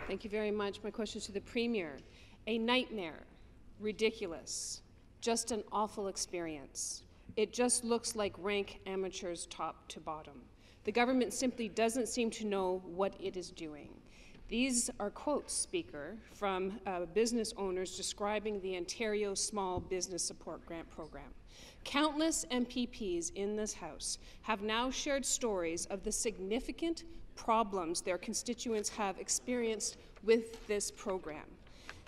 Thank you very much. My question is to the Premier. A nightmare, ridiculous, just an awful experience. It just looks like rank amateurs top to bottom. The government simply doesn't seem to know what it is doing. These are quotes, Speaker, from business owners describing the Ontario Small Business Support Grant Program. Countless MPPs in this House have now shared stories of the significant problems their constituents have experienced with this program.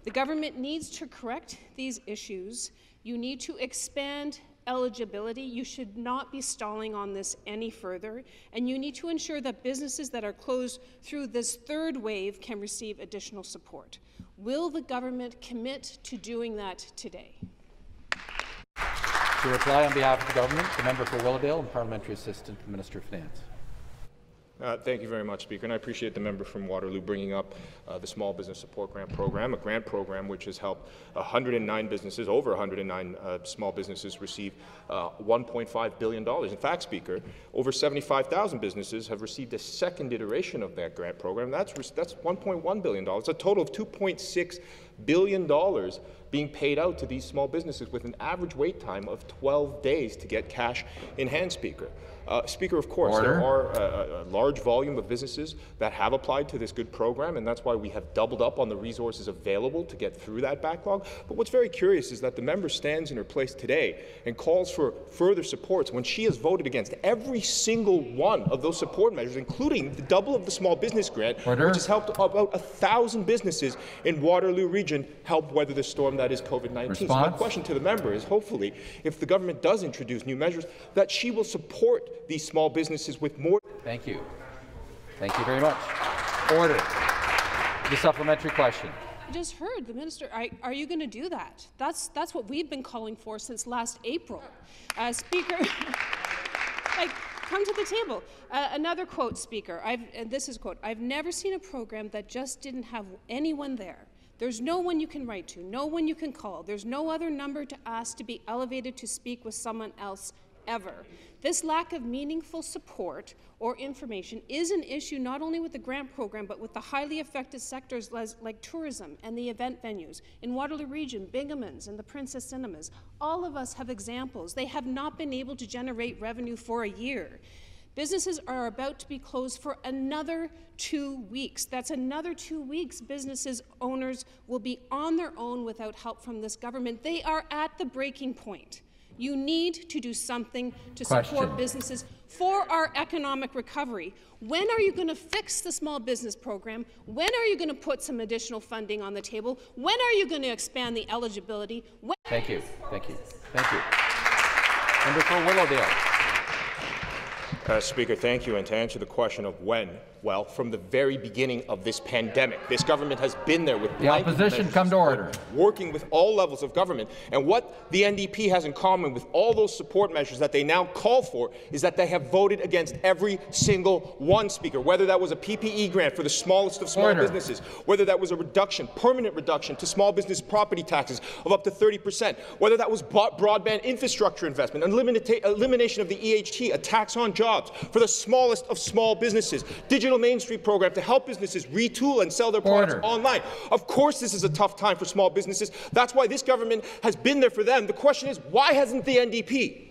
The government needs to correct these issues. You need to expand eligibility. You should not be stalling on this any further, and you need to ensure that businesses that are closed through this third wave can receive additional support. Will the government commit to doing that today? To reply on behalf of the government, the member for Willowdale and Parliamentary Assistant to the Minister of Finance. Thank you very much, Speaker, and I appreciate the member from Waterloo bringing up the Small Business Support Grant Program, a grant program which has helped 109 businesses, over 109 small businesses receive $1.5 billion. In fact, Speaker, over 75,000 businesses have received a second iteration of that grant program. That's $1.1 billion. It's a total of $2.6 billion being paid out to these small businesses with an average wait time of 12 days to get cash in hand, Speaker. Speaker, of course, there are a large volume of businesses that have applied to this good program, and that's why we have doubled up on the resources available to get through that backlog. But what's very curious is that the member stands in her place today and calls for further supports when she has voted against every single one of those support measures, including the double of the small business grant, which has helped about 1,000 businesses in Waterloo region help weather the storm that is COVID-19. So my question to the member is, hopefully, if the government does introduce new measures, that she will support these small businesses with more. Thank you. Thank you very much. Order. The supplementary question. I just heard the minister. Are you going to do that? That's what we've been calling for since last April. Speaker, come to the table. Another quote, Speaker. This is a quote. I've never seen a program that just didn't have anyone there. There's no one you can write to, no one you can call. There's no other number to ask to be elevated to speak with someone else ever. This lack of meaningful support or information is an issue not only with the grant program, but with the highly affected sectors like tourism and the event venues. In Waterloo Region, Bingamons and the Princess Cinemas, all of us have examples. They have not been able to generate revenue for a year. Businesses are about to be closed for another 2 weeks. That's another 2 weeks businesses owners will be on their own without help from this government. They are at the breaking point. You need to do something to support businesses for our economic recovery. When are you going to fix the small business program? When are you going to put some additional funding on the table? When are you going to expand the eligibility? Thank you. Thank you. Thank you. Member for Willowdale. Speaker, thank you. And to answer the question of when, well, from the very beginning of this pandemic, this government has been there with the opposition. Come to order. Working with all levels of government. And what the NDP has in common with all those support measures that they now call for is that they have voted against every single one, Speaker, whether that was a PPE grant for the smallest of small businesses, whether that was a reduction, permanent reduction to small business property taxes of up to 30%, whether that was broadband infrastructure investment, elimination of the EHT, a tax on jobs for the smallest of small businesses, Digital Main Street program to help businesses retool and sell their products online. Of course this is a tough time for small businesses. That's why this government has been there for them. The question is, why hasn't the NDP?